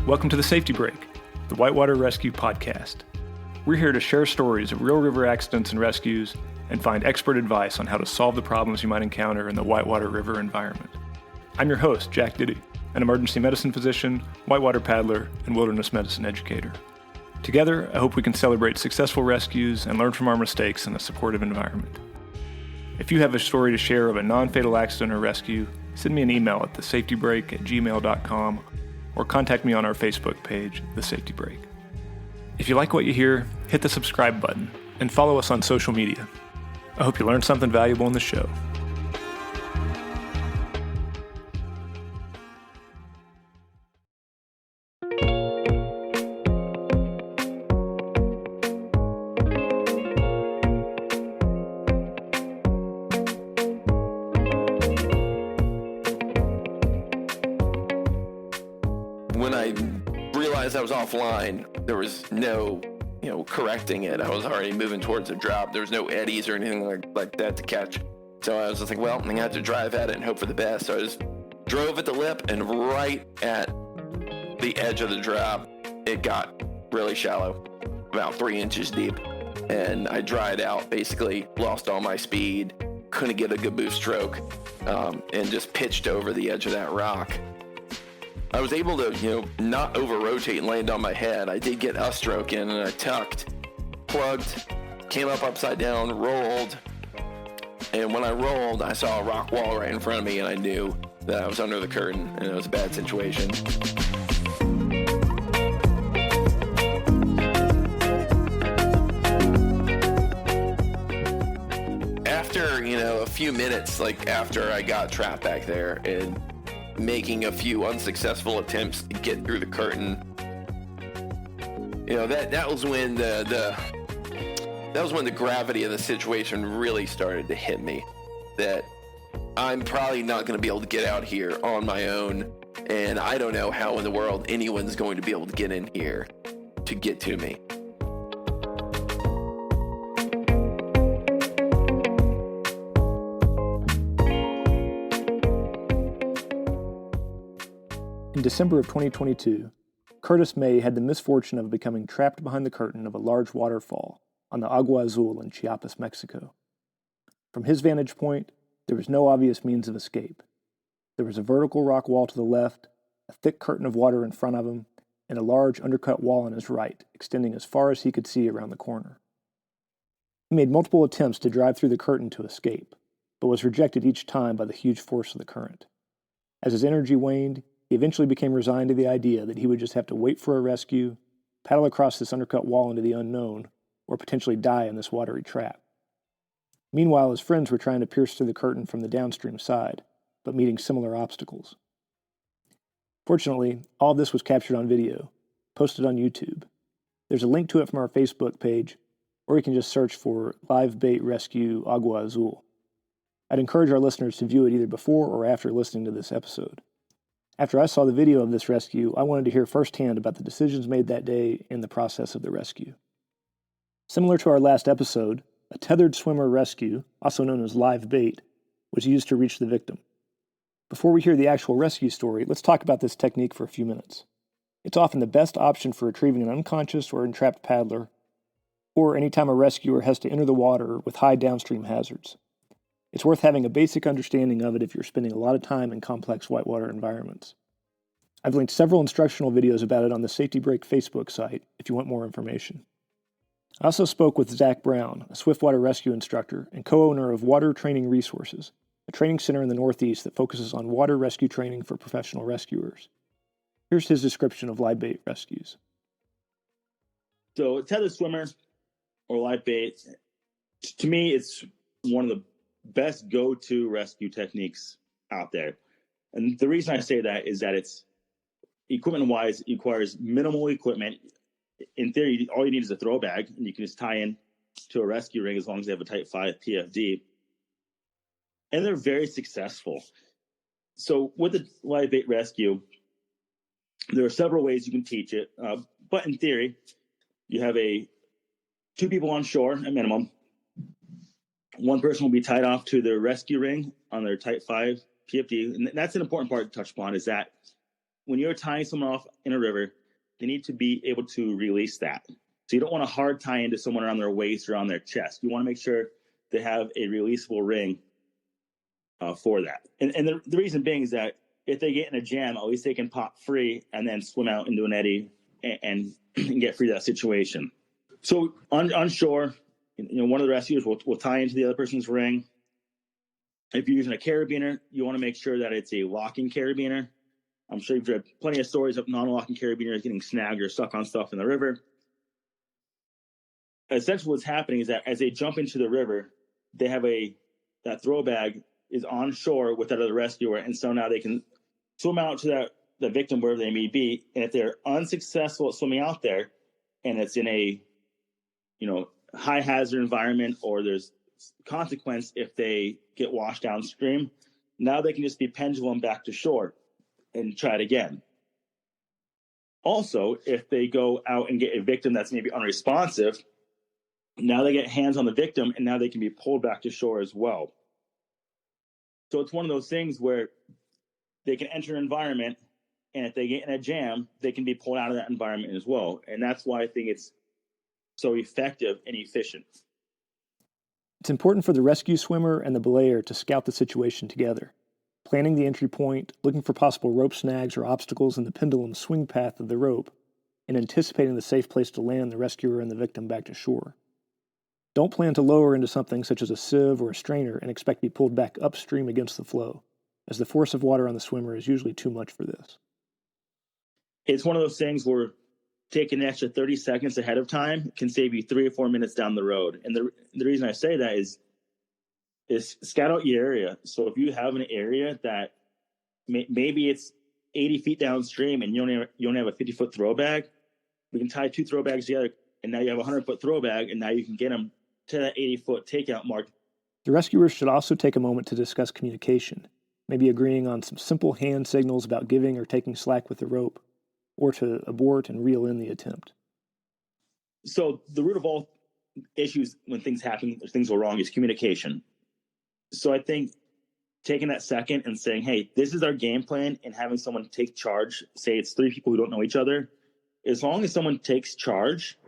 Welcome to the Safety Break, the Whitewater Rescue Podcast. We're here to share stories of real river accidents and rescues and find expert advice on how to solve the problems you might encounter in the Whitewater River environment. I'm your host, Jack Diddy, an emergency medicine physician, whitewater paddler, and wilderness medicine educator. Together, I hope we can celebrate successful rescues and learn from our mistakes in a supportive environment. If you have a story to share of a non-fatal accident or rescue, send me an email at thesafetybreak@gmail.com or contact me on our Facebook page, The Safety Break. If you like what you hear, hit the subscribe button and follow us on social media. I hope you learned something valuable in the show. When I realized I was offline, there was no, correcting it. I was already moving towards a drop. There was no eddies or anything like that to catch. So I was just like, well, I'm going to have to drive at it and hope for the best. So I just drove at the lip, and right at the edge of the drop, it got really shallow, about 3 inches deep. And I dried out, basically lost all my speed, couldn't get a good boost stroke, and just pitched over the edge of that rock. I was able to, not over-rotate and land on my head. I did get a stroke in, and I tucked, plugged, came up upside down, rolled. And when I rolled, I saw a rock wall right in front of me, and I knew that I was under the curtain, and it was a bad situation. After, a few minutes, after I got trapped back there, and making a few unsuccessful attempts to get through the curtain, that was when the gravity of the situation really started to hit me, that I'm probably not going to be able to get out here on my own, and I don't know how in the world anyone's going to be able to get in here to get to me. In December of 2022, Curtis May had the misfortune of becoming trapped behind the curtain of a large waterfall on the Agua Azul in Chiapas, Mexico. From his vantage point, there was no obvious means of escape. There was a vertical rock wall to the left, a thick curtain of water in front of him, and a large undercut wall on his right, extending as far as he could see around the corner. He made multiple attempts to drive through the curtain to escape, but was rejected each time by the huge force of the current. As his energy waned, he eventually became resigned to the idea that he would just have to wait for a rescue, paddle across this undercut wall into the unknown, or potentially die in this watery trap. Meanwhile, his friends were trying to pierce through the curtain from the downstream side, but meeting similar obstacles. Fortunately, all of this was captured on video, posted on YouTube. There's a link to it from our Facebook page, or you can just search for Live Bait Rescue Agua Azul. I'd encourage our listeners to view it either before or after listening to this episode. After I saw the video of this rescue, I wanted to hear firsthand about the decisions made that day in the process of the rescue. Similar to our last episode, a tethered swimmer rescue, also known as live bait, was used to reach the victim. Before we hear the actual rescue story, let's talk about this technique for a few minutes. It's often the best option for retrieving an unconscious or entrapped paddler, or anytime a rescuer has to enter the water with high downstream hazards. It's worth having a basic understanding of it if you're spending a lot of time in complex whitewater environments. I've linked several instructional videos about it on the Safety Break Facebook site if you want more information. I also spoke with Zach Brown, a swiftwater rescue instructor and co-owner of Water Training Resources, a training center in the Northeast that focuses on water rescue training for professional rescuers. Here's his description of live bait rescues. So, tethered swimmer or live bait, to me, it's one of the best go-to rescue techniques out there. And the reason I say that is that it's equipment-wise, it requires minimal equipment. In theory, all you need is a throw bag, and you can just tie in to a rescue ring as long as they have a Type 5 PFD. And they're very successful. So with the live bait rescue, there are several ways you can teach it. But in theory, you have two people on shore at minimum. One person will be tied off to the rescue ring on their Type 5 PFD. And that's an important part to touch upon, is that when you're tying someone off in a river, they need to be able to release that. So you don't want to hard tie into someone around their waist or on their chest. You want to make sure they have a releasable ring for that. And the reason being is that if they get in a jam, at least they can pop free and then swim out into an eddy and get free of that situation. So on shore, one of the rescuers will tie into the other person's ring. If you're using a carabiner, you want to make sure that it's a locking carabiner. I'm sure you've read plenty of stories of non-locking carabiners getting snagged or stuck on stuff in the river. Essentially what's happening is that as they jump into the river, they have that throw bag is on shore with that other rescuer, and so now they can swim out to the victim wherever they may be. And if they're unsuccessful at swimming out there, and it's in a high hazard environment, or there's consequence if they get washed downstream, now they can just be pendulum back to shore and try it again. Also, if they go out and get a victim that's maybe unresponsive, now they get hands on the victim, and now they can be pulled back to shore as well. So it's one of those things where they can enter an environment, and if they get in a jam, they can be pulled out of that environment as well. And that's why I think it's so effective and efficient. It's important for the rescue swimmer and the belayer to scout the situation together, planning the entry point, looking for possible rope snags or obstacles in the pendulum swing path of the rope, and anticipating the safe place to land the rescuer and the victim back to shore. Don't plan to lower into something such as a sieve or a strainer and expect to be pulled back upstream against the flow, as the force of water on the swimmer is usually too much for this. It's one of those things where taking an extra 30 seconds ahead of time can save you 3 or 4 minutes down the road. And the reason I say that is scout out your area. So if you have an area that maybe it's 80 feet downstream and you only have a 50-foot throw bag, we can tie 2 throw bags together, and now you have a 100-foot throw bag, and now you can get them to that 80-foot takeout mark. The rescuers should also take a moment to discuss communication, maybe agreeing on some simple hand signals about giving or taking slack with the rope, or to abort and reel in the attempt. So the root of all issues when things happen, or things go wrong, is communication. So I think taking that second and saying, hey, this is our game plan, and having someone take charge, say it's 3 people who don't know each other, as long as someone takes charge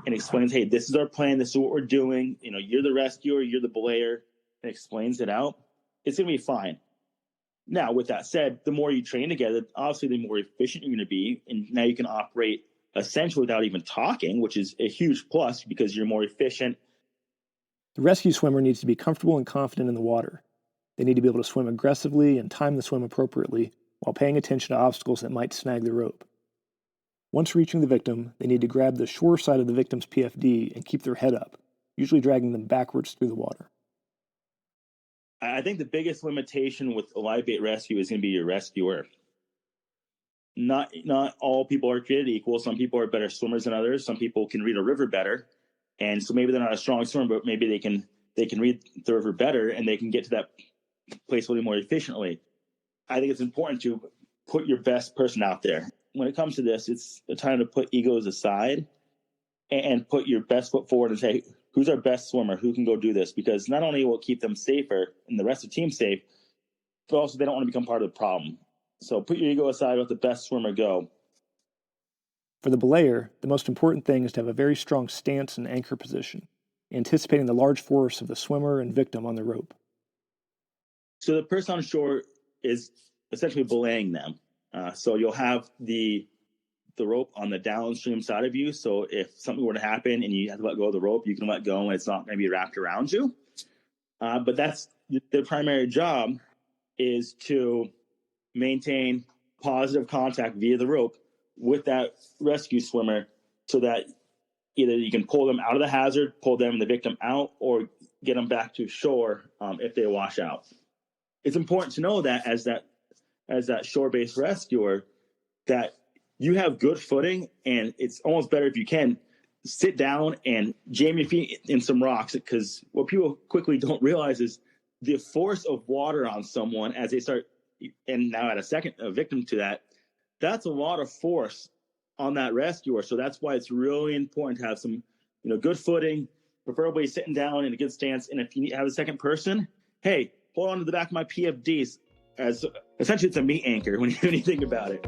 and explains, hey, this is our plan, this is what we're doing, you're the rescuer, you're the belayer, and explains it out, it's going to be fine. Now, with that said, the more you train together, obviously the more efficient you're going to be, and now you can operate essentially without even talking, which is a huge plus because you're more efficient. The rescue swimmer needs to be comfortable and confident in the water. They need to be able to swim aggressively and time the swim appropriately while paying attention to obstacles that might snag the rope. Once reaching the victim, they need to grab the shore side of the victim's PFD and keep their head up, usually dragging them backwards through the water. I think the biggest limitation with a live bait rescue is going to be your rescuer. Not all people are created equal. Some people are better swimmers than others. Some people can read a river better, and so maybe they're not a strong swimmer, but maybe they can read the river better, and they can get to that place a little more efficiently. I think it's important to put your best person out there. When it comes to this, it's the time to put egos aside and put your best foot forward and say, who's our best swimmer? Who can go do this? Because not only will it keep them safer and the rest of the team safe, but also they don't want to become part of the problem. So put your ego aside, let the best swimmer go. For the belayer, the most important thing is to have a very strong stance and anchor position, anticipating the large force of the swimmer and victim on the rope. So the person on shore is essentially belaying them. So you'll have the rope on the downstream side of you. So if something were to happen and you have to let go of the rope, you can let go and it's not going to be wrapped around you. But that's their primary job, is to maintain positive contact via the rope with that rescue swimmer, so that either you can pull them out of the hazard, pull them and the victim out, or get them back to shore if they wash out. It's important to know that as that shore-based rescuer, that you have good footing, and it's almost better if you can sit down and jam your feet in some rocks, because what people quickly don't realize is the force of water on someone as they start, and now add a victim to that, that's a lot of force on that rescuer. So that's why it's really important to have some, good footing, preferably sitting down in a good stance. And if you have a second person, hey, hold on to the back of my PFDs, as essentially it's a meat anchor when you think about it.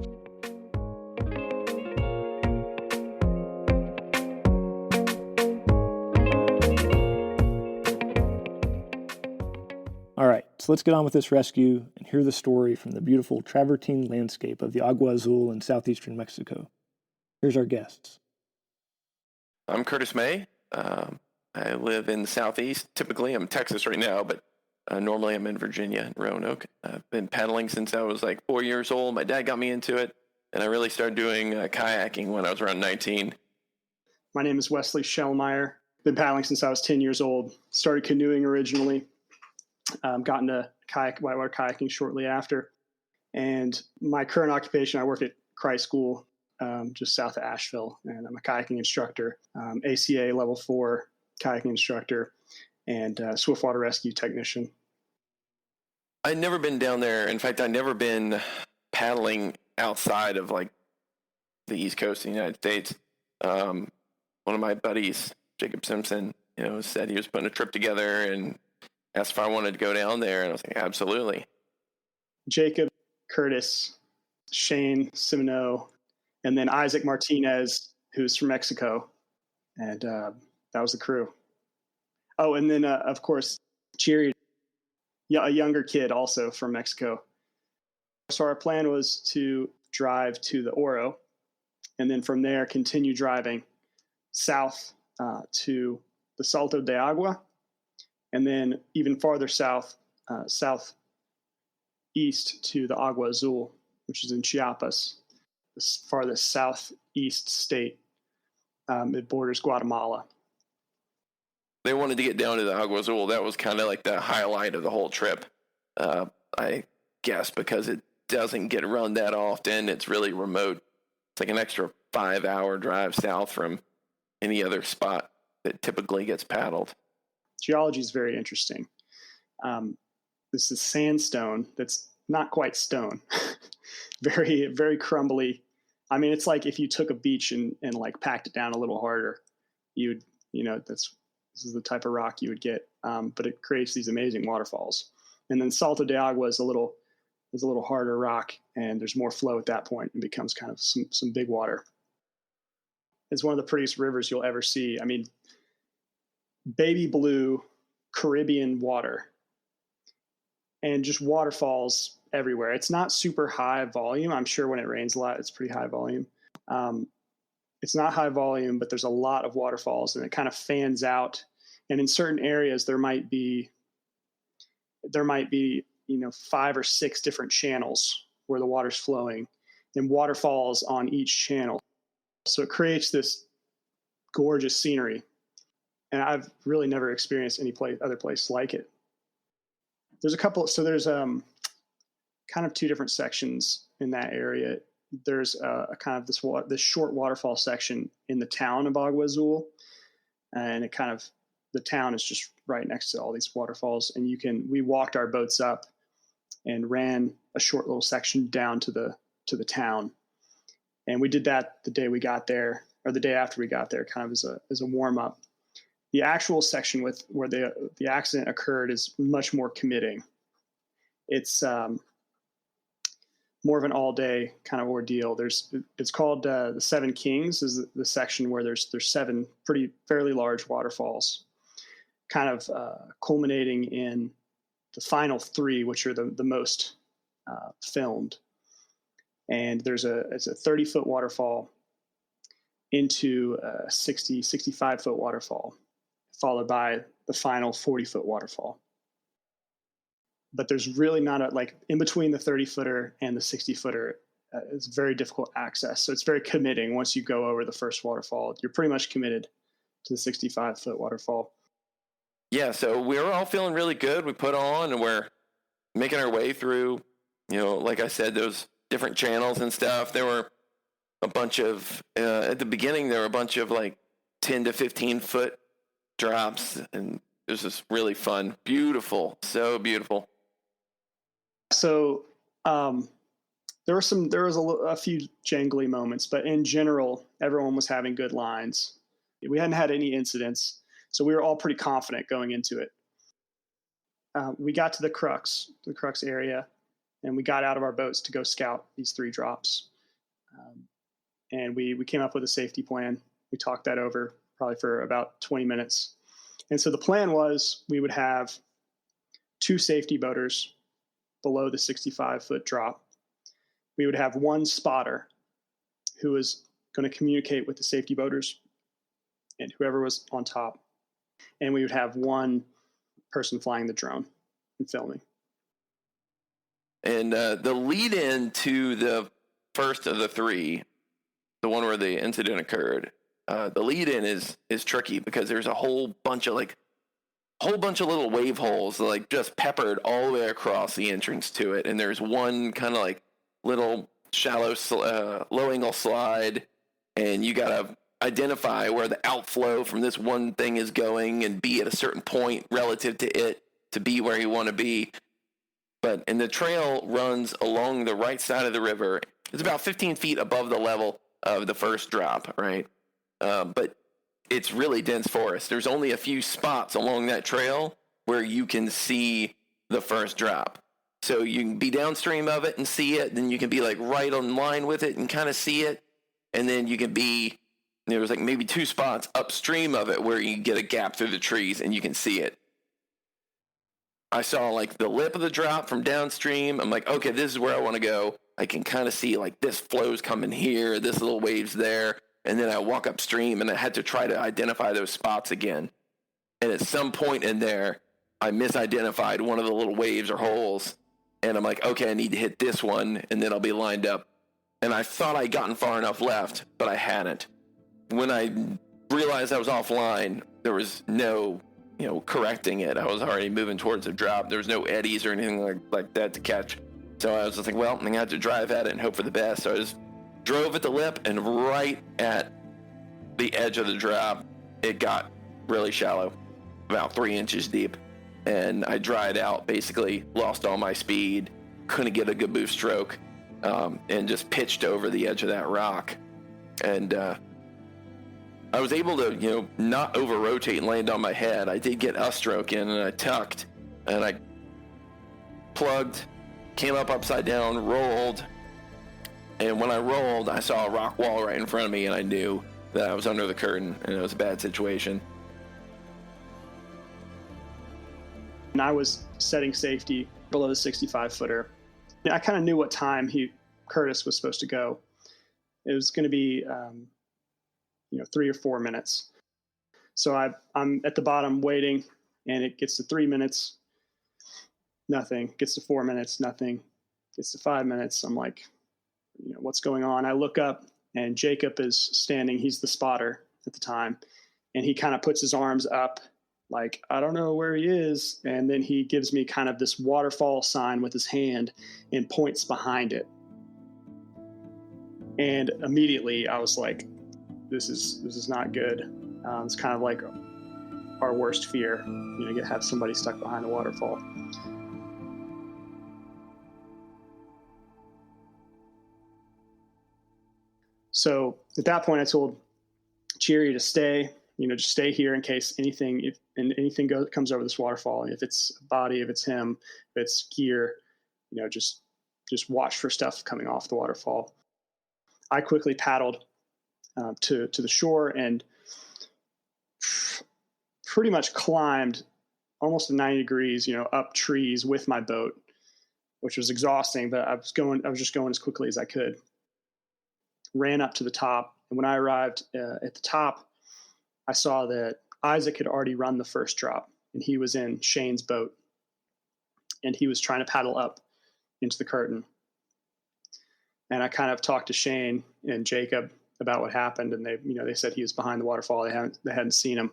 So let's get on with this rescue and hear the story from the beautiful travertine landscape of the Agua Azul in southeastern Mexico. Here's our guests. I'm Curtis May. I live in the southeast. Typically, I'm in Texas right now, but normally I'm in Virginia, in Roanoke. I've been paddling since I was like 4 years old. My dad got me into it, and I really started doing kayaking when I was around 19. My name is Wesley Schellmeyer. Been paddling since I was 10 years old. Started canoeing originally. Got into whitewater kayaking shortly after. And my current occupation, I work at Christ School, just south of Asheville, and I'm a kayaking instructor, ACA level 4 kayaking instructor, and swiftwater rescue technician. I'd never been down there. In fact, I'd never been paddling outside of like the East Coast of the United States. One of my buddies, Jacob Simpson, said he was putting a trip together and asked if I wanted to go down there, and I was like, absolutely. Jacob, Curtis, Shane Simoneau, and then Isaac Martinez, who's from Mexico, and that was the crew. Oh, and then of course, Cheery, a younger kid also from Mexico. So our plan was to drive to the Oro, and then from there continue driving south to the Salto de Agua, and then even farther south, southeast to the Agua Azul, which is in Chiapas, the farthest southeast state. It borders Guatemala. They wanted to get down to the Agua Azul. That was kind of like the highlight of the whole trip, I guess, because it doesn't get run that often. It's really remote. It's like an extra 5-hour drive south from any other spot that typically gets paddled. Geology is very interesting. This is sandstone that's not quite stone. Very, very crumbly. I mean, it's like if you took a beach and like packed it down a little harder, this is the type of rock you would get. But it creates these amazing waterfalls. And then Salto de Agua is a little harder rock, and there's more flow at that point and becomes kind of some big water. It's one of the prettiest rivers you'll ever see. I mean, baby blue Caribbean water and just waterfalls everywhere. It's not super high volume. I'm sure when it rains a lot, it's pretty high volume. It's not high volume, but there's a lot of waterfalls, and it kind of fans out. And in certain areas, there might be 5 or 6 different channels where the water's flowing, and waterfalls on each channel. So it creates this gorgeous scenery. And I've really never experienced any other place like it. There's there's kind of 2 different sections in that area. There's a kind of this short waterfall section in the town of Agua Azul, and the town is just right next to all these waterfalls. And we walked our boats up and ran a short little section down to the town, and we did that the day we got there, or the day after we got there, kind of as a warm up. The actual section where the accident occurred is much more committing. It's more of an all-day kind of ordeal. It's called the Seven Kings, is the section where there's 7 fairly large waterfalls, kind of culminating in the final 3, which are the most filmed. And it's a 30-foot waterfall into a 65-foot waterfall, followed by the final 40-foot waterfall. But there's really not in between the 30-footer and the 60-footer, it's very difficult access. So it's very committing. Once you go over the first waterfall, you're pretty much committed to the 65-foot waterfall. Yeah, so we were all feeling really good. We put on, and we're making our way through, like I said, those different channels and stuff. There were a bunch of, at the beginning, there were a bunch of like 10 to 15 foot drops, and it was just really fun. Beautiful, so beautiful. So there was a few jangly moments, but in general, everyone was having good lines. We hadn't had any incidents, so we were all pretty confident going into it. We got to the crux area, and we got out of our boats to go scout these 3 drops. And we came up with a safety plan. We talked that over probably for about 20 minutes. And so the plan was we would have 2 safety boaters below the 65-foot drop. We would have 1 spotter who was going to communicate with the safety boaters and whoever was on top. And we would have 1 person flying the drone and filming. And the lead in to the first of the 3, the one where the incident occurred, the lead in is tricky because there's a whole bunch of little wave holes like just peppered all the way across the entrance to it. And there's one kind of like little shallow, low angle slide, and you got to identify where the outflow from this one thing is going and be at a certain point relative to it to be where you want to be. And the trail runs along the right side of the river. It's about 15 feet above the level of the first drop, right? But it's really dense forest. There's only a few spots along that trail where you can see the first drop. So you can be downstream of it and see it. Then you can be like right on line with it and kind of see it. And then you can be, there's like maybe 2 spots upstream of it where you get a gap through the trees and you can see it. I saw like the lip of the drop from downstream. I'm like, okay, this is where I want to go. I can kind of see like this flow's coming here, this little wave's there. And then I walk upstream and I had to try to identify those spots again. And at some point in there, I misidentified one of the little waves or holes. And I'm like, okay, I need to hit this one and then I'll be lined up. And I thought I'd gotten far enough left, but I hadn't. When I realized I was offline, there was no correcting it. I was already moving towards the drop. There was no eddies or anything like that to catch. So I was just like, well, I'm going to have to drive at it and hope for the best. So I just drove at the lip, and right at the edge of the drop, it got really shallow, about 3 inches deep. And I dried out, basically lost all my speed, couldn't get a good boost stroke, and just pitched over the edge of that rock. And I was able to, not over-rotate and land on my head. I did get a stroke in, and I tucked, and I plugged, came up upside down, rolled, and when I rolled, I saw a rock wall right in front of me, and I knew that I was under the curtain, and it was a bad situation. And I was setting safety below the 65-footer. I kind of knew what time Curtis was supposed to go. It was going to be 3 or 4 minutes. So I'm at the bottom waiting, and it gets to 3 minutes, nothing. Gets to 4 minutes, nothing. Gets to 5 minutes. I'm like, what's going on? I look up, and Jacob is standing. He's the spotter at the time, and he kind of puts his arms up like, I don't know where he is. And then he gives me kind of this waterfall sign with his hand and points behind it. And immediately I was like, this is not good. It's kind of like our worst fear, have somebody stuck behind a waterfall. So at that point, I told Cheery to stay, just stay here in case anything comes over this waterfall. If it's a body, if it's him, if it's gear, just watch for stuff coming off the waterfall. I quickly paddled to the shore and pretty much climbed almost 90 degrees, up trees with my boat, which was exhausting, but I was just going as quickly as I could. Ran up to the top, and when I arrived at the top, I saw that Isaac had already run the first drop, and he was in Shane's boat, and he was trying to paddle up into the curtain. And I kind of talked to Shane and Jacob about what happened, and they said he was behind the waterfall. They hadn't seen him.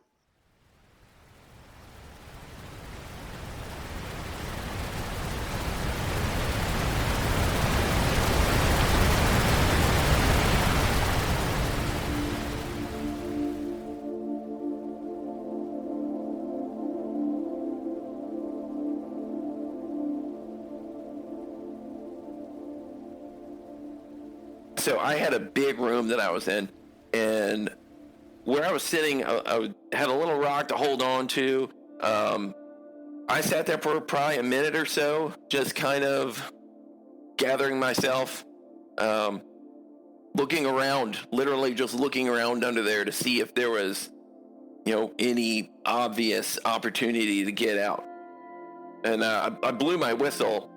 So I had a big room that I was in, and where I was sitting, I had a little rock to hold on to. I sat there for probably a minute or so, just kind of gathering myself, looking around, literally just looking around under there to see if there was, any obvious opportunity to get out. And I blew my whistle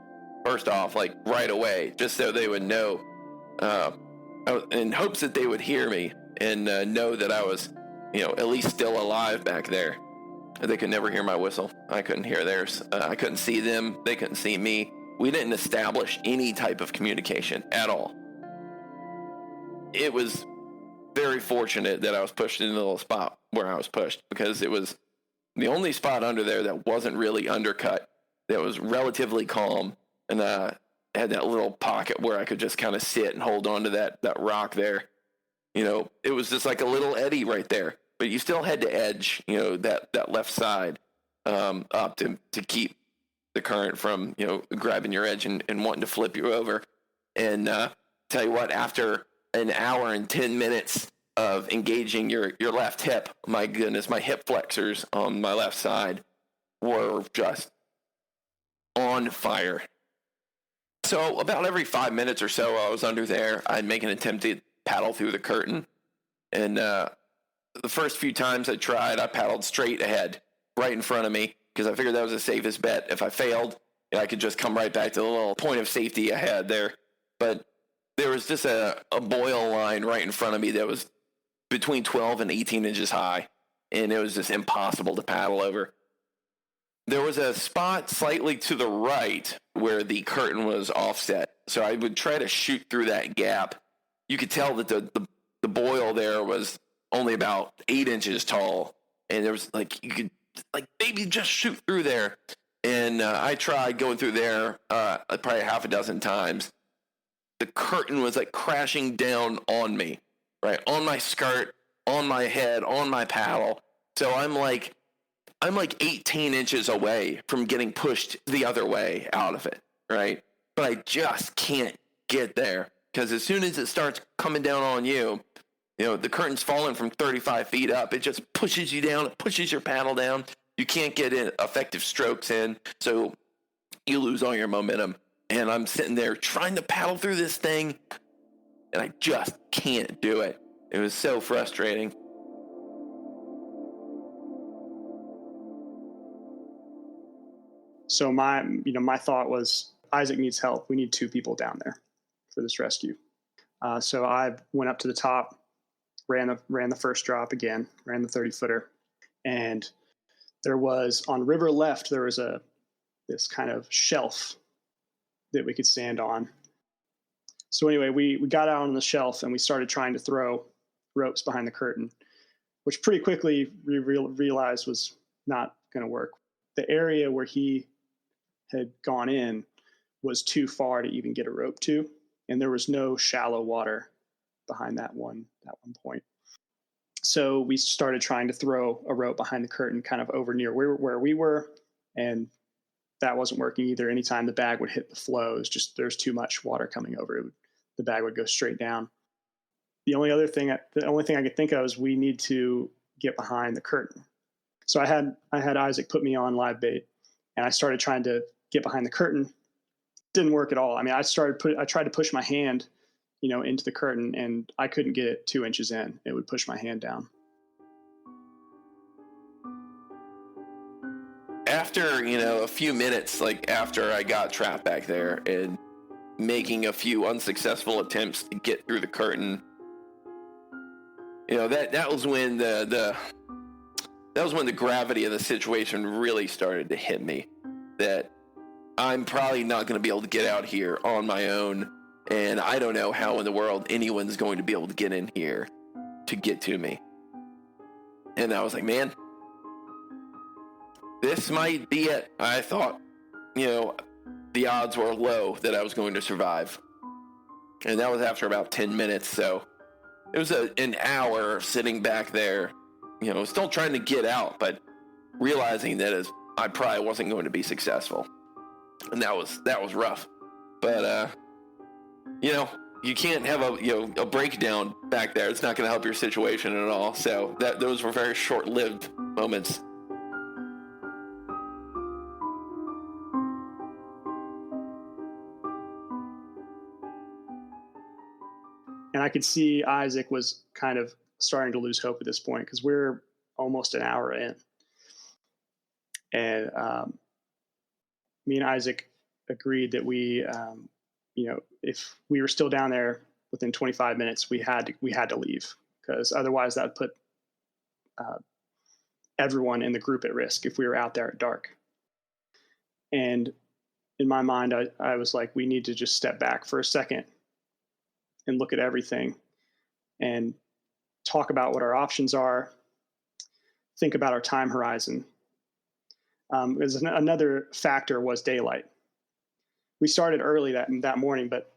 first off, like right away, just so they would know, in hopes that they would hear me and know that I was, at least still alive back there. They could never hear my whistle. I couldn't hear theirs. I couldn't see them. They couldn't see me. We didn't establish any type of communication at all. It was very fortunate that I was pushed into the little spot where I was pushed, because it was the only spot under there that wasn't really undercut, that was relatively calm, and had that little pocket where I could just kind of sit and hold on to that rock there. It was just like a little eddy right there, but you still had to edge, that left side up to keep the current from, grabbing your edge and wanting to flip you over. And tell you what, after an hour and 10 minutes of engaging your left hip, my goodness, my hip flexors on my left side were just on fire. So about every 5 minutes or so I was under there, I'd make an attempt to paddle through the curtain. And the first few times I tried, I paddled straight ahead, right in front of me, because I figured that was the safest bet. If I failed, I could just come right back to the little point of safety I had there. But there was just a boil line right in front of me that was between 12 and 18 inches high, and it was just impossible to paddle over. There was a spot slightly to the right where the curtain was offset, so I would try to shoot through that gap. You could tell that the boil there was only about 8 inches tall, and there was you could maybe just shoot through there. And I tried going through there probably half a dozen times. The curtain was crashing down on me, right on my skirt, on my head, on my paddle. So I'm 18 inches away from getting pushed the other way out of it, right? But I just can't get there, because as soon as it starts coming down on you, the curtain's falling from 35 feet up. It just pushes you down. It pushes your paddle down. You can't get effective strokes in, so you lose all your momentum. And I'm sitting there trying to paddle through this thing, and I just can't do it. It was so frustrating. So my thought was, Isaac needs help. We need 2 people down there for this rescue. So I went up to the top, ran the first drop again, ran the 30-footer, and there was, on river left, there was this kind of shelf that we could stand on. So anyway, we got out on the shelf and we started trying to throw ropes behind the curtain, which pretty quickly we realized was not going to work. The area where he had gone in was too far to even get a rope to, and there was no shallow water behind that one point. So we started trying to throw a rope behind the curtain kind of over near where we were, and that wasn't working either. Anytime the bag would hit the flow, there's too much water coming over. The bag would go straight down. The only thing I could think of is we need to get behind the curtain. So I had Isaac put me on live bait, and I started trying to get behind the curtain. Didn't work at all. I mean, I tried to push my hand, into the curtain, and I couldn't get it 2 inches in. It would push my hand down. After, a few minutes, after I got trapped back there and making a few unsuccessful attempts to get through the curtain, that was when the gravity of the situation really started to hit me, that I'm probably not going to be able to get out here on my own, and I don't know how in the world anyone's going to be able to get in here to get to me. And I was like, man, this might be it. I thought, the odds were low that I was going to survive. And that was after about 10 minutes, so it was an hour sitting back there, still trying to get out, but realizing that I probably wasn't going to be successful. And that was rough. But, you can't have a breakdown back there. It's not going to help your situation at all. So those were very short-lived moments. And I could see Isaac was kind of starting to lose hope at this point, because we're almost an hour in. And me and Isaac agreed that we, if we were still down there within 25 minutes, we had to leave, because otherwise that would put everyone in the group at risk if we were out there at dark. And in my mind, I was like, we need to just step back for a second and look at everything and talk about what our options are, think about our time horizon. Another factor was daylight. We started early that morning, but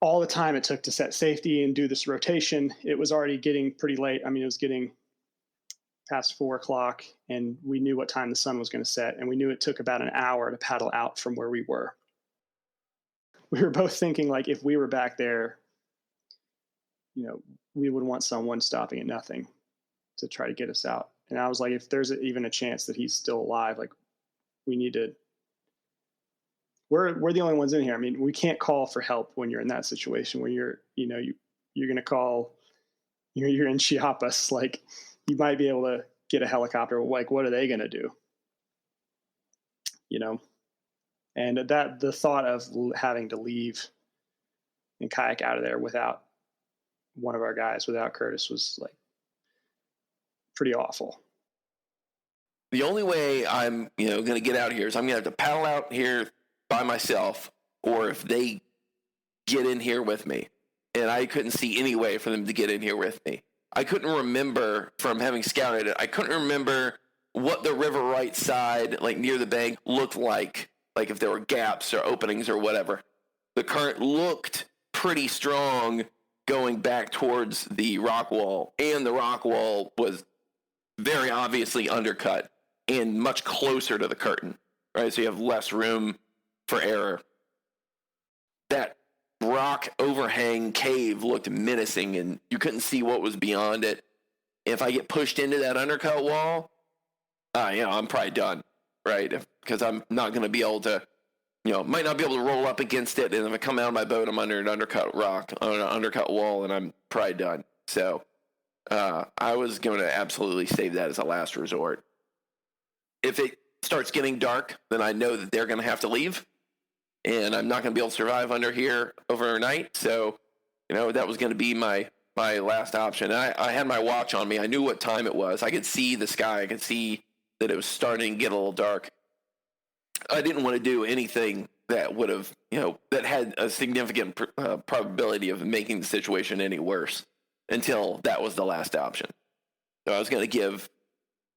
all the time it took to set safety and do this rotation, it was already getting pretty late. I mean, it was getting past 4:00, and we knew what time the sun was going to set, and we knew it took about an hour to paddle out from where we were. We were both thinking, like, if we were back there, we would want someone stopping at nothing to try to get us out. And I was like, if there's even a chance that he's still alive, like, we need to. We're the only ones in here. I mean, we can't call for help when you're in that situation, when you're going to call, you're in Chiapas, like, you might be able to get a helicopter. Like, what are they going to do? And that the thought of having to leave and kayak out of there without one of our guys, without Curtis, was like pretty awful. The only way I'm, going to get out of here is I'm going to have to paddle out here by myself, or if they get in here with me. And I couldn't see any way for them to get in here with me. I couldn't remember, from having scouted it, I couldn't remember what the river right side, like near the bank, looked like if there were gaps or openings or whatever. The current looked pretty strong going back towards the rock wall, and the rock wall was very obviously undercut and much closer to the curtain, right? So you have less room for error. That rock overhang cave looked menacing, and you couldn't see what was beyond it. If I get pushed into that undercut wall, I'm probably done, right? Because I'm not going to be able to, might not be able to roll up against it, and if I come out of my boat, I'm under an undercut rock, on an undercut wall, and I'm probably done. So I was going to absolutely save that as a last resort. If it starts getting dark, then I know that they're going to have to leave, and I'm not going to be able to survive under here overnight. So, that was going to be my last option. And I had my watch on me. I knew what time it was. I could see the sky. I could see that it was starting to get a little dark. I didn't want to do anything that would have, that had a significant probability of making the situation any worse until that was the last option. So I was going to give,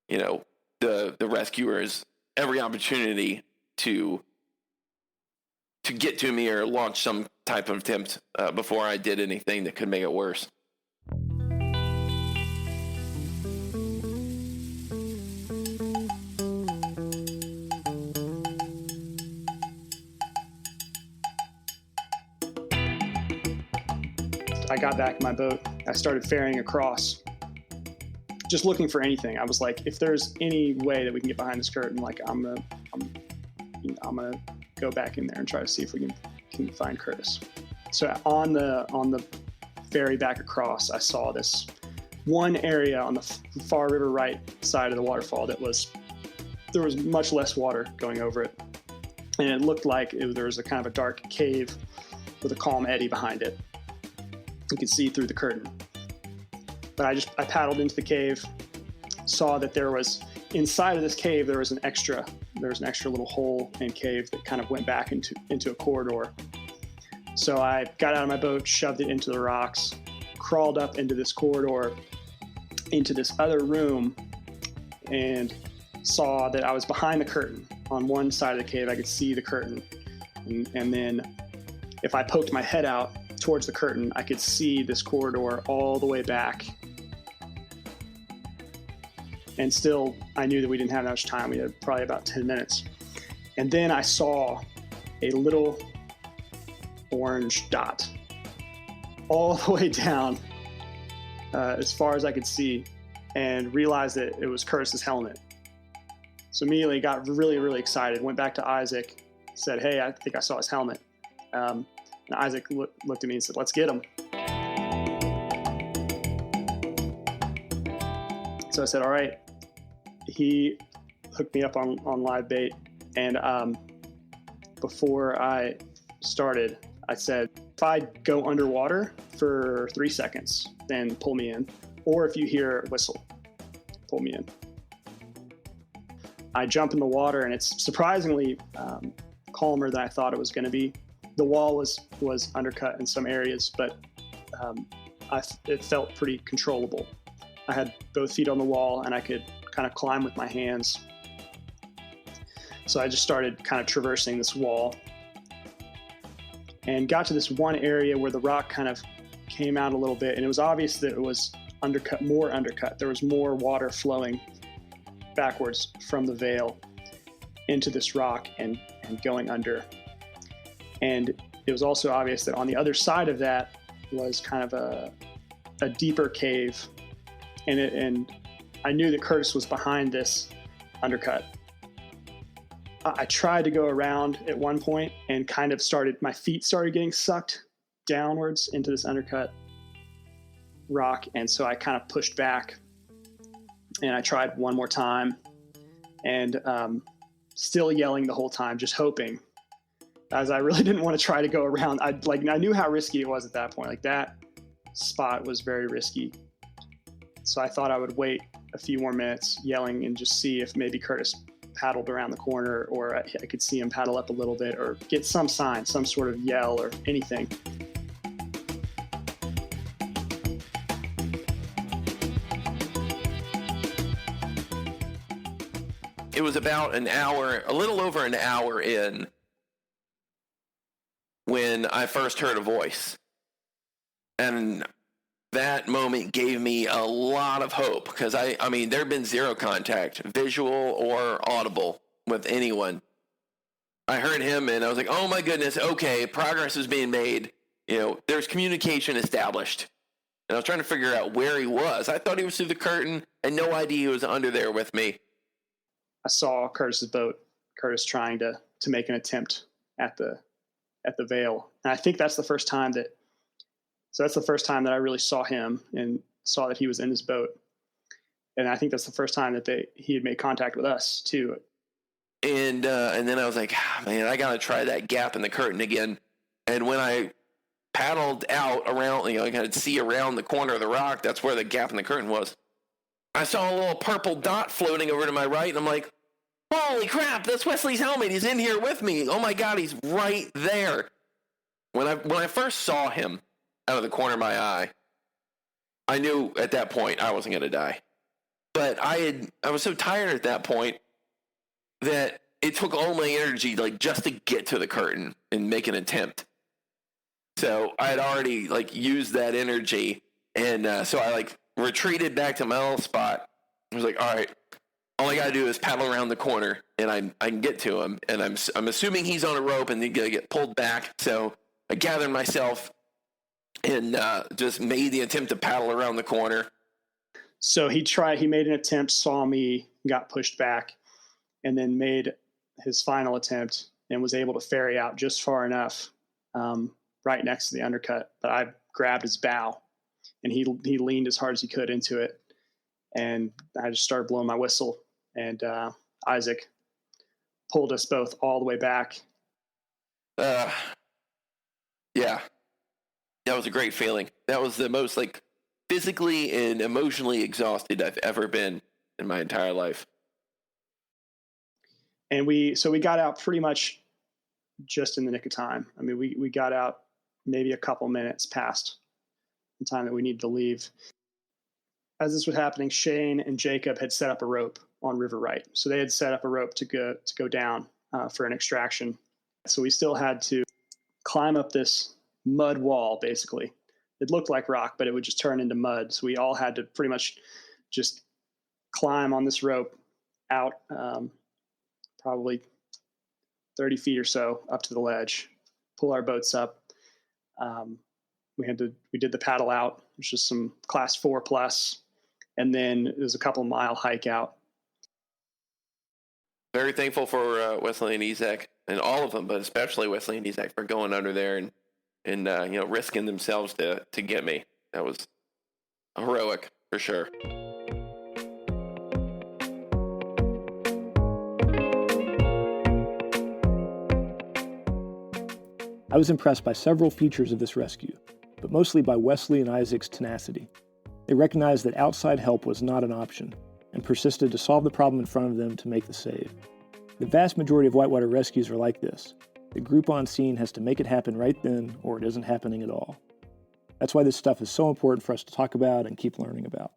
the rescuers every opportunity to get to me or launch some type of attempt before I did anything that could make it worse. I got back in my boat. I started ferrying across, just looking for anything. I was like, if there's any way that we can get behind this curtain, like, I'm gonna go back in there and try to see if we can find Curtis. So on the ferry back across, I saw this one area on the far river right side of the waterfall there was much less water going over it, and it looked like there was a kind of a dark cave with a calm eddy behind it. You could see through the curtain. But I paddled into the cave, saw that there was, inside of this cave, there was an extra little hole and cave that kind of went back into a corridor. So I got out of my boat, shoved it into the rocks, crawled up into this corridor, into this other room, and saw that I was behind the curtain. On one side of the cave, I could see the curtain. And then if I poked my head out towards the curtain, I could see this corridor all the way back. And still, I knew that we didn't have much time. We had probably about 10 minutes. And then I saw a little orange dot all the way down as far as I could see, and realized that it was Curtis's helmet. So immediately got really, really excited, went back to Isaac, said, hey, I think I saw his helmet. And Isaac looked at me and said, let's get him. So I said, all right. He hooked me up on live bait, And before I started, I said, if I go underwater for 3 seconds, then pull me in. Or if you hear a whistle, pull me in. I jump in the water, and it's surprisingly calmer than I thought it was going to be. The wall was undercut in some areas, but it felt pretty controllable. I had both feet on the wall, and I could kind of climb with my hands. So I just started kind of traversing this wall and got to this one area where the rock kind of came out a little bit, and it was obvious that it was more undercut. There was more water flowing backwards from the veil into this rock and going under. And it was also obvious that on the other side of that was kind of a deeper cave. And I knew that Curtis was behind this undercut. I tried to go around at one point and kind of my feet started getting sucked downwards into this undercut rock. And so I kind of pushed back, and I tried one more time, and still yelling the whole time, just hoping, as I really didn't want to try to go around. I knew how risky it was at that point. Like, that spot was very risky. So I thought I would wait a few more minutes yelling and just see if maybe Curtis paddled around the corner, or I could see him paddle up a little bit, or get some sign, some sort of yell or anything. It was about an hour, a little over an hour in, when I first heard a voice. And that moment gave me a lot of hope, because I mean, there had been zero contact, visual or audible, with anyone. I heard him, and I was like, oh my goodness, okay, progress is being made. There's communication established. And I was trying to figure out where he was. I thought he was through the curtain, and no idea he was under there with me. I saw Curtis's boat, Curtis trying to make an attempt at the veil. And I think that's the first time that I really saw him and saw that he was in his boat. And I think that's the first time that he had made contact with us too. And then I was like, man, I got to try that gap in the curtain again. And when I paddled out around, I could see around the corner of the rock, that's where the gap in the curtain was. I saw a little purple dot floating over to my right, and I'm like, holy crap, that's Wesley's helmet. He's in here with me. Oh my God, he's right there. When I first saw him out of the corner of my eye, I knew at that point I wasn't going to die. But I was so tired at that point that it took all my energy just to get to the curtain and make an attempt. So I had already used that energy, and so I retreated back to my little spot. I was like, all right, all I got to do is paddle around the corner, and I can get to him. And I'm assuming he's on a rope and he's going to get pulled back. So I gathered myself and just made the attempt to paddle around the corner. So he made an attempt, saw me, got pushed back, and then made his final attempt and was able to ferry out just far enough right next to the undercut. But I grabbed his bow, and he leaned as hard as he could into it. And I just started blowing my whistle, and Isaac pulled us both all the way back. Yeah. That was a great feeling. That was the most physically and emotionally exhausted I've ever been in my entire life. And we got out pretty much just in the nick of time. I mean, we got out maybe a couple minutes past the time that we needed to leave. As this was happening, Shane and Jacob had set up a rope on River Right. So they had set up a rope to go down for an extraction. So we still had to climb up this mud wall, basically. It looked like rock, but it would just turn into mud. So we all had to pretty much just climb on this rope out probably 30 feet or so up to the ledge, pull our boats up. We did the paddle out, which is some class 4 plus, and then it was a couple mile hike out. Very thankful for Wesley and Isaac, and all of them, but especially Wesley and Isaac, for going under there and risking themselves to get me. That was heroic for sure. I was impressed by several features of this rescue, but mostly by Wesley and Isaac's tenacity. They recognized that outside help was not an option, and persisted to solve the problem in front of them to make the save. The vast majority of whitewater rescues are like this. The group on scene has to make it happen right then, or it isn't happening at all. That's why this stuff is so important for us to talk about and keep learning about.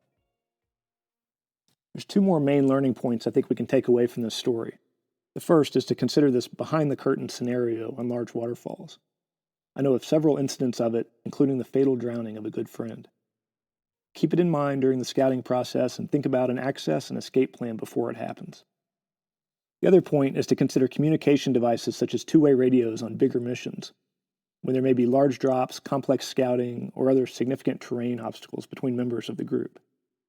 There's two more main learning points I think we can take away from this story. The first is to consider this behind-the-curtain scenario on large waterfalls. I know of several incidents of it, including the fatal drowning of a good friend. Keep it in mind during the scouting process and think about an access and escape plan before it happens. The other point is to consider communication devices such as two-way radios on bigger missions, when there may be large drops, complex scouting, or other significant terrain obstacles between members of the group.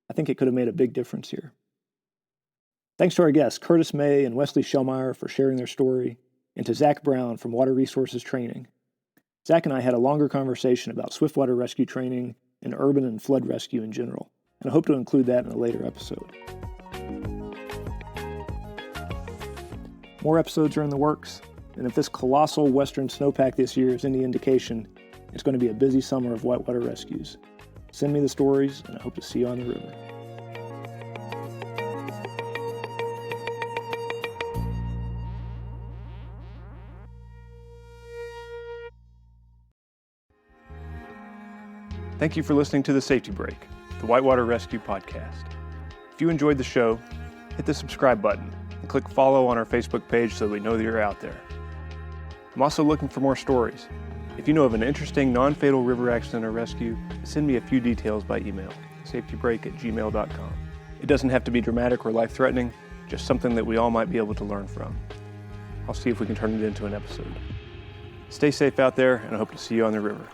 I think it could have made a big difference here. Thanks to our guests, Curtis May and Wesley Schellmeyer, for sharing their story, and to Zach Brown from Water Resources Training. Zach and I had a longer conversation about swiftwater rescue training and urban and flood rescue in general, and I hope to include that in a later episode. More episodes are in the works, and if this colossal western snowpack this year is any indication, it's going to be a busy summer of whitewater rescues. Send me the stories, and I hope to see you on the river. Thank you for listening to The Safety Break, the Whitewater Rescue Podcast. If you enjoyed the show, hit the subscribe button and click follow on our Facebook page so that we know that you're out there. I'm also looking for more stories. If you know of an interesting non-fatal river accident or rescue, send me a few details by email, safetybreak@gmail.com. It doesn't have to be dramatic or life-threatening, just something that we all might be able to learn from. I'll see if we can turn it into an episode. Stay safe out there, and I hope to see you on the river.